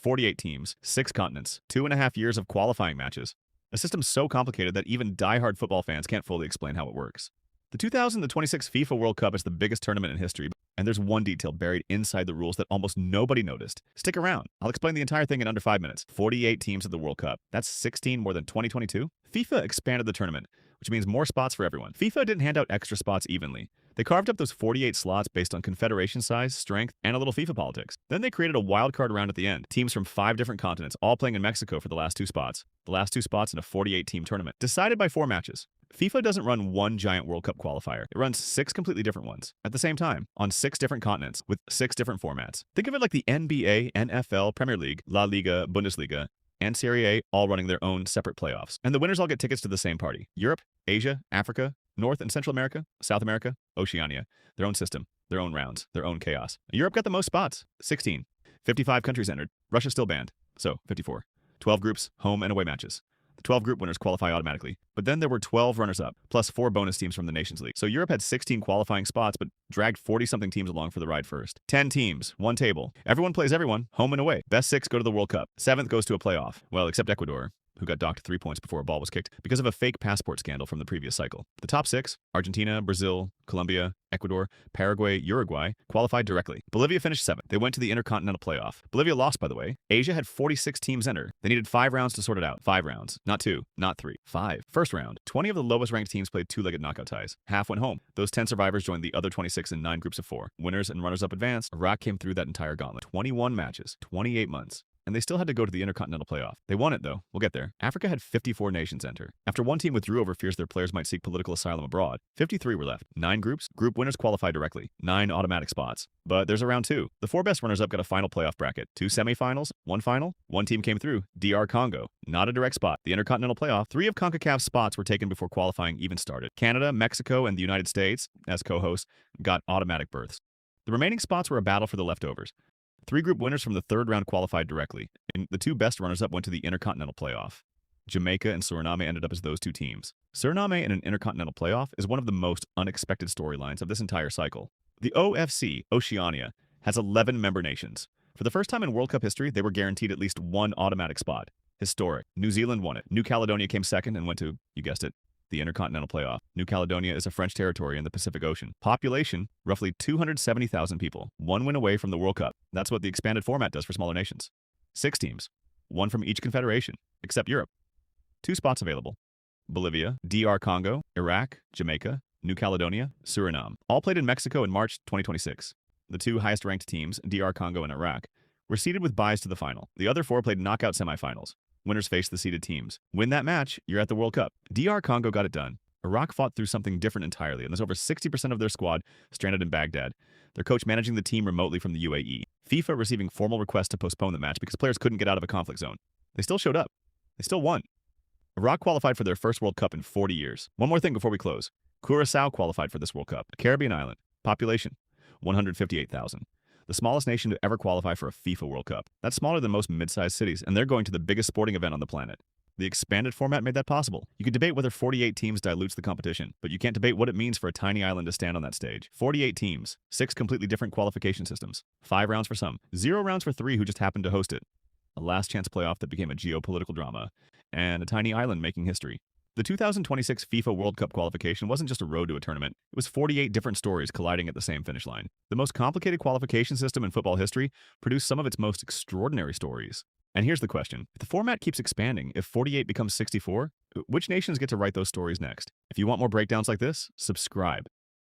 48 teams, 6 continents, 2.5 years of qualifying matches. A system so complicated that even die-hard football fans can't fully explain how it works. The 2026 FIFA World Cup is the biggest tournament in history, and there's one detail buried inside the rules that almost nobody noticed. Stick around. I'll explain the entire thing in under 5 minutes. 48 teams at the World Cup. That's 16 more than 2022. FIFA expanded the tournament, which means more spots for everyone. FIFA didn't hand out extra spots evenly. They carved up those 48 slots based on confederation size, strength, and a little FIFA politics. Then they created a wildcard round at the end. Teams from 5 different continents, all playing in Mexico for the last 2 spots. The last 2 spots in a 48-team tournament. Decided by 4 matches. FIFA doesn't run one giant World Cup qualifier. It runs 6 completely different ones at the same time on 6 different continents with 6 different formats. Think of it like the NBA, NFL, Premier League, La Liga, Bundesliga, and Serie A all running their own separate playoffs. And the winners all get tickets to the same party. Europe, Asia, Africa, North and Central America, South America, Oceania. Their own system, their own rounds, their own chaos. Europe got the most spots, 16. 55 countries entered. Russia still banned, so 54. 12 groups, home and away matches. The 12 group winners qualify automatically. But then there were 12 runners-up, plus 4 bonus teams from the Nations League. So Europe had 16 qualifying spots, but dragged 40-something teams along for the ride first. 10 teams, 1 table. Everyone plays everyone, home and away. Best 6 go to the World Cup. 7th goes to a playoff. Well, except Ecuador, who got docked 3 points before a ball was kicked because of a fake passport scandal from the previous cycle. The top 6, Argentina, Brazil, Colombia, Ecuador, Paraguay, Uruguay, qualified directly. Bolivia finished 7th. They went to the Intercontinental Playoff. Bolivia lost, by the way. Asia had 46 teams enter. They needed 5 rounds to sort it out. 5 rounds. Not 2, not 3. 5. First round. 20 of the lowest-ranked teams played 2-legged knockout ties. Half went home. Those 10 survivors joined the other 26 in 9 groups of 4. Winners and runners-up advanced. Iraq came through that entire gauntlet. 21 matches. 28 months. And they still had to go to the Intercontinental Playoff. They won it, though. We'll get there. Africa had 54 nations enter. After one team withdrew over fears their players might seek political asylum abroad, 53 were left. 9 groups. Group winners qualified directly. 9 automatic spots. But there's a round 2. The 4 best runners-up got a final playoff bracket. 2 semifinals, 1 final. 1 team came through. DR Congo. Not a direct spot. The Intercontinental Playoff. 3 of CONCACAF's spots were taken before qualifying even started. Canada, Mexico, and the United States, as co-hosts, got automatic berths. The remaining spots were a battle for the leftovers. 3 group winners from the 3rd round qualified directly, and the 2 best runners-up went to the Intercontinental Playoff. Jamaica and Suriname ended up as those 2 teams. Suriname in an Intercontinental Playoff is one of the most unexpected storylines of this entire cycle. The OFC, Oceania, has 11 member nations. For the first time in World Cup history, they were guaranteed at least 1 automatic spot. Historic. New Zealand won it. New Caledonia came 2nd and went to, you guessed it, the Intercontinental Playoff. New Caledonia is a French territory in the Pacific Ocean. Population, roughly 270,000 people. 1 win away from the World Cup. That's what the expanded format does for smaller nations. 6 teams. 1 from each confederation, except Europe. 2 spots available. Bolivia, DR Congo, Iraq, Jamaica, New Caledonia, Suriname. All played in Mexico in March 2026. The 2 highest-ranked teams, DR Congo and Iraq, were seeded with byes to the final. The other 4 played knockout semifinals. Winners face the seeded teams. Win that match, you're at the World Cup. DR Congo got it done. Iraq fought through something different entirely, and there's over 60% of their squad stranded in Baghdad. Their coach managing the team remotely from the UAE. FIFA receiving formal requests to postpone the match because players couldn't get out of a conflict zone. They still showed up. They still won. Iraq qualified for their first World Cup in 40 years. One more thing before we close. Curaçao qualified for this World Cup, a Caribbean island. Population, 158,000. The smallest nation to ever qualify for a FIFA World Cup. That's smaller than most mid-sized cities, and they're going to the biggest sporting event on the planet. The expanded format made that possible. You could debate whether 48 teams dilutes the competition, but you can't debate what it means for a tiny island to stand on that stage. 48 teams, 6 completely different qualification systems, 5 rounds for some, 0 rounds for 3 who just happened to host it. A last-chance playoff that became a geopolitical drama, and a tiny island making history. The 2026 FIFA World Cup qualification wasn't just a road to a tournament. It was 48 different stories colliding at the same finish line. The most complicated qualification system in football history produced some of its most extraordinary stories. And here's the question. If the format keeps expanding, if 48 becomes 64, which nations get to write those stories next? If you want more breakdowns like this, subscribe.